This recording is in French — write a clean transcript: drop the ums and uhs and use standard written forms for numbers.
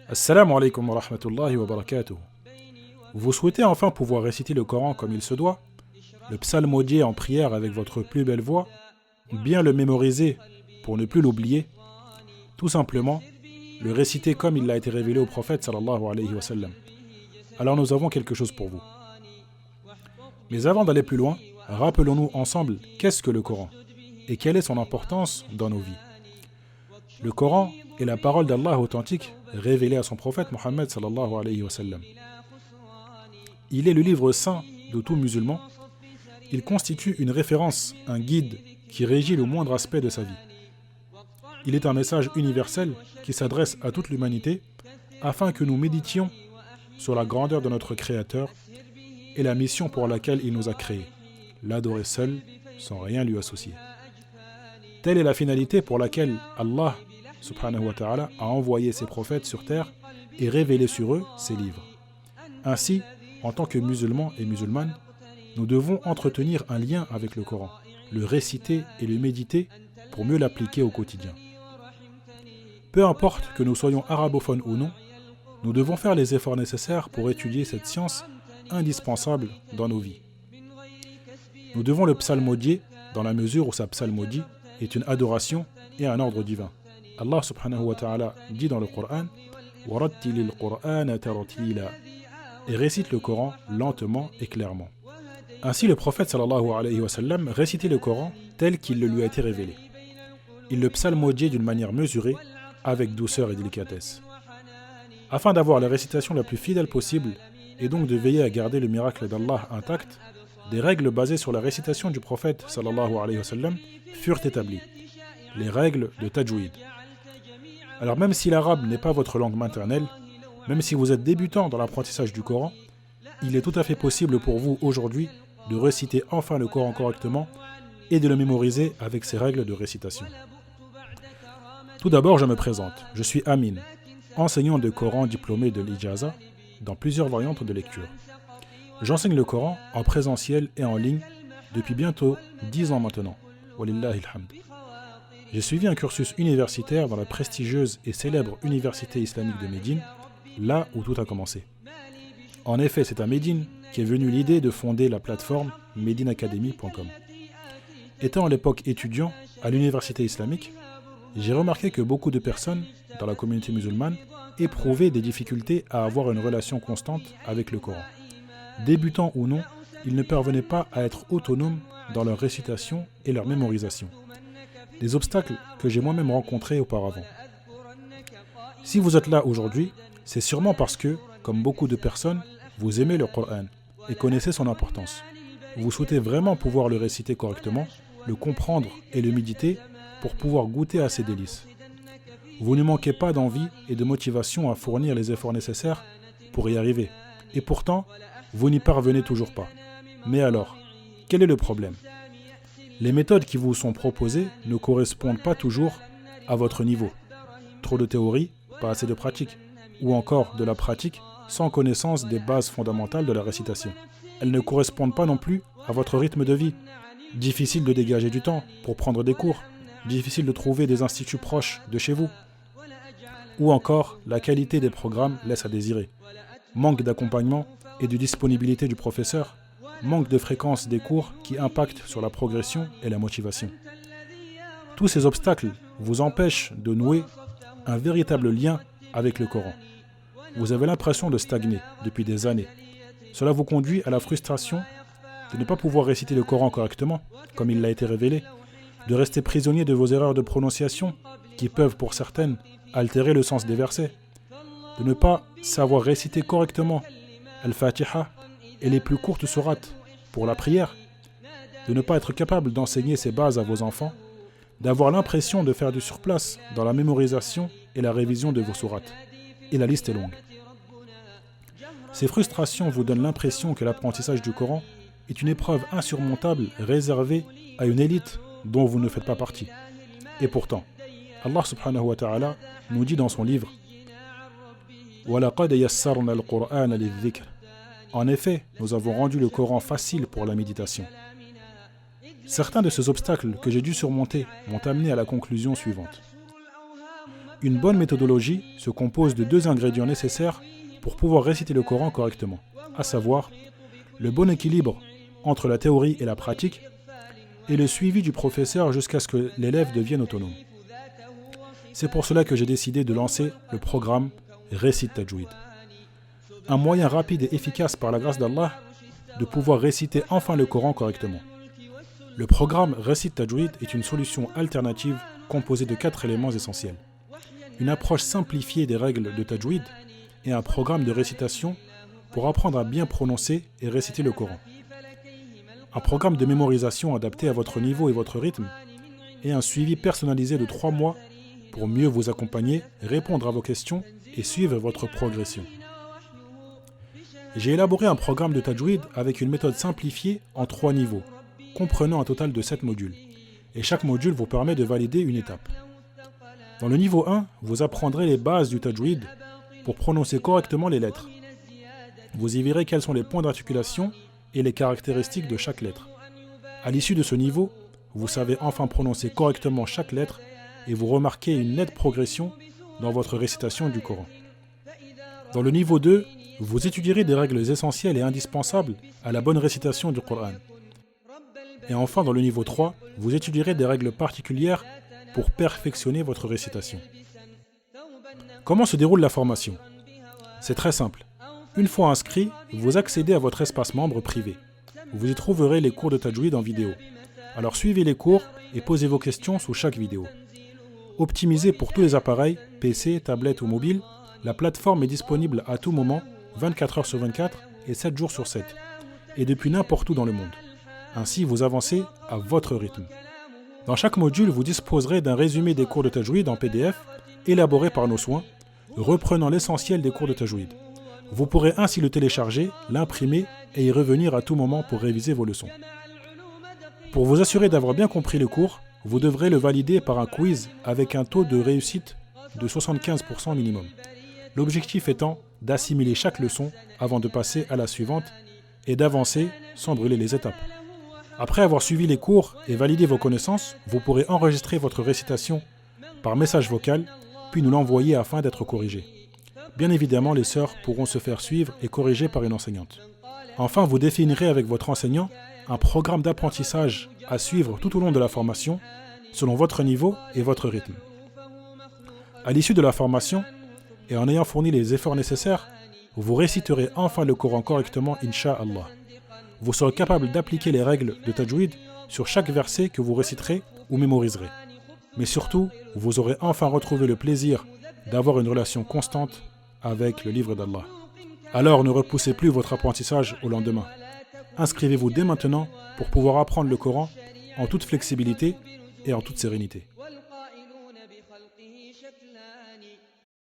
Assalamu alaikum wa rahmatullahi wa barakatuh. Vous souhaitez enfin pouvoir réciter le Coran comme il se doit, le psalmodier en prière avec votre plus belle voix, bien le mémoriser pour ne plus l'oublier, tout simplement le réciter comme il a été révélé au prophète sallallahu alayhi wa sallam. Alors nous avons quelque chose pour vous. Mais avant d'aller plus loin, rappelons-nous ensemble qu'est-ce que le Coran et quelle est son importance dans nos vies. Le Coran est la parole d'Allah authentique révélée à son prophète Mohammed sallallahu alayhi wa sallam. Il est le livre saint de tout musulman. Il constitue une référence, un guide qui régit le moindre aspect de sa vie. Il est un message universel qui s'adresse à toute l'humanité afin que nous méditions sur la grandeur de notre Créateur et la mission pour laquelle il nous a créés, l'adorer seul sans rien lui associer. Telle est la finalité pour laquelle Allah subhanahu wa ta'ala a envoyé ses prophètes sur terre et révélé sur eux ses livres. Ainsi, en tant que musulmans et musulmanes, nous devons entretenir un lien avec le Coran, le réciter et le méditer pour mieux l'appliquer au quotidien. Peu importe que nous soyons arabophones ou non, nous devons faire les efforts nécessaires pour étudier cette science indispensable dans nos vies. Nous devons le psalmodier dans la mesure où sa psalmodie est une adoration et un ordre divin. Allah subhanahu wa ta'ala dit dans le Coran « Warattilil Qur'ana taratila » et récite le Coran lentement et clairement. Ainsi, le prophète sallallahu alayhi wa sallam récitait le Coran tel qu'il le lui a été révélé. Il le psalmodiait d'une manière mesurée, avec douceur et délicatesse. Afin d'avoir la récitation la plus fidèle possible, et donc de veiller à garder le miracle d'Allah intact, des règles basées sur la récitation du prophète sallallahu alayhi wa sallam furent établies. Les règles de tajwid. Alors même si l'arabe n'est pas votre langue maternelle, même si vous êtes débutant dans l'apprentissage du Coran, il est tout à fait possible pour vous aujourd'hui de réciter enfin le Coran correctement et de le mémoriser avec ses règles de récitation. Tout d'abord, je me présente. Je suis Amin, enseignant de Coran diplômé de l'Ijaza dans plusieurs variantes de lecture. J'enseigne le Coran en présentiel et en ligne depuis bientôt 10 ans maintenant. Walillahi alhamd. J'ai suivi un cursus universitaire dans la prestigieuse et célèbre Université islamique de Médine, là où tout a commencé. En effet, c'est à Médine qu'est venue l'idée de fonder la plateforme medinacademy.com. Étant à l'époque étudiant à l'université islamique, j'ai remarqué que beaucoup de personnes dans la communauté musulmane éprouvaient des difficultés à avoir une relation constante avec le Coran. Débutants ou non, ils ne parvenaient pas à être autonomes dans leur récitation et leur mémorisation. Des obstacles que j'ai moi-même rencontrés auparavant. Si vous êtes là aujourd'hui, c'est sûrement parce que, comme beaucoup de personnes, vous aimez le Coran et connaissez son importance. Vous souhaitez vraiment pouvoir le réciter correctement, le comprendre et le méditer pour pouvoir goûter à ses délices. Vous ne manquez pas d'envie et de motivation à fournir les efforts nécessaires pour y arriver. Et pourtant, vous n'y parvenez toujours pas. Mais alors, quel est le problème ? Les méthodes qui vous sont proposées ne correspondent pas toujours à votre niveau. Trop de théorie, pas assez de pratique. Ou encore de la pratique sans connaissance des bases fondamentales de la récitation. Elles ne correspondent pas non plus à votre rythme de vie. Difficile de dégager du temps pour prendre des cours. Difficile de trouver des instituts proches de chez vous. Ou encore, la qualité des programmes laisse à désirer. Manque d'accompagnement et de disponibilité du professeur. Manque de fréquence des cours qui impactent sur la progression et la motivation. Tous ces obstacles vous empêchent de nouer un véritable lien avec le Coran. Vous avez l'impression de stagner depuis des années. Cela vous conduit à la frustration de ne pas pouvoir réciter le Coran correctement, comme il l'a été révélé, de rester prisonnier de vos erreurs de prononciation, qui peuvent pour certaines altérer le sens des versets, de ne pas savoir réciter correctement Al-Fatiha et les plus courtes sourates pour la prière, de ne pas être capable d'enseigner ces bases à vos enfants, d'avoir l'impression de faire du surplace dans la mémorisation et la révision de vos sourates. Et la liste est longue. Ces frustrations vous donnent l'impression que l'apprentissage du Coran est une épreuve insurmontable réservée à une élite dont vous ne faites pas partie. Et pourtant, Allah subhanahu wa ta'ala nous dit dans son livre وَلَقَدْ يَسَّرْنَا الْقُرْآنَ لِلذِّكْرِ. En effet, nous avons rendu le Coran facile pour la méditation. Certains de ces obstacles que j'ai dû surmonter m'ont amené à la conclusion suivante. Une bonne méthodologie se compose de 2 ingrédients nécessaires pour pouvoir réciter le Coran correctement, à savoir le bon équilibre entre la théorie et la pratique et le suivi du professeur jusqu'à ce que l'élève devienne autonome. C'est pour cela que j'ai décidé de lancer le programme Récite Tajwid. Un moyen rapide et efficace par la grâce d'Allah de pouvoir réciter enfin le Coran correctement. Le programme Récite Tajwid est une solution alternative composée de 4 éléments essentiels. Une approche simplifiée des règles de Tajwid et un programme de récitation pour apprendre à bien prononcer et réciter le Coran. Un programme de mémorisation adapté à votre niveau et votre rythme et un suivi personnalisé de 3 mois pour mieux vous accompagner, répondre à vos questions et suivre votre progression. J'ai élaboré un programme de Tajwid avec une méthode simplifiée en 3 niveaux, comprenant un total de 7 modules. Et chaque module vous permet de valider une étape. Dans le niveau 1, vous apprendrez les bases du Tajwid pour prononcer correctement les lettres. Vous y verrez quels sont les points d'articulation et les caractéristiques de chaque lettre. À l'issue de ce niveau, vous savez enfin prononcer correctement chaque lettre et vous remarquez une nette progression dans votre récitation du Coran. Dans le niveau 2, vous étudierez des règles essentielles et indispensables à la bonne récitation du Coran. Et enfin, dans le niveau 3, vous étudierez des règles particulières pour perfectionner votre récitation. Comment se déroule la formation? C'est très simple. Une fois inscrit, vous accédez à votre espace membre privé. Vous y trouverez les cours de Tajwid en vidéo. Alors suivez les cours et posez vos questions sous chaque vidéo. Optimisée pour tous les appareils, PC, tablette ou mobile, la plateforme est disponible à tout moment, 24 heures sur 24 et 7 jours sur 7, et depuis n'importe où dans le monde. Ainsi, vous avancez à votre rythme. Dans chaque module, vous disposerez d'un résumé des cours de Tajwid en PDF, élaboré par nos soins, reprenant l'essentiel des cours de Tajwid. Vous pourrez ainsi le télécharger, l'imprimer et y revenir à tout moment pour réviser vos leçons. Pour vous assurer d'avoir bien compris le cours, vous devrez le valider par un quiz avec un taux de réussite de 75% minimum. L'objectif étant d'assimiler chaque leçon avant de passer à la suivante et d'avancer sans brûler les étapes. Après avoir suivi les cours et validé vos connaissances, vous pourrez enregistrer votre récitation par message vocal, puis nous l'envoyer afin d'être corrigé. Bien évidemment, les sœurs pourront se faire suivre et corriger par une enseignante. Enfin, vous définirez avec votre enseignant un programme d'apprentissage à suivre tout au long de la formation, selon votre niveau et votre rythme. À l'issue de la formation, et en ayant fourni les efforts nécessaires, vous réciterez enfin le Coran correctement, Inch'Allah. Vous serez capable d'appliquer les règles de Tajwid sur chaque verset que vous réciterez ou mémoriserez. Mais surtout, vous aurez enfin retrouvé le plaisir d'avoir une relation constante avec le livre d'Allah. Alors ne repoussez plus votre apprentissage au lendemain. Inscrivez-vous dès maintenant pour pouvoir apprendre le Coran en toute flexibilité et en toute sérénité.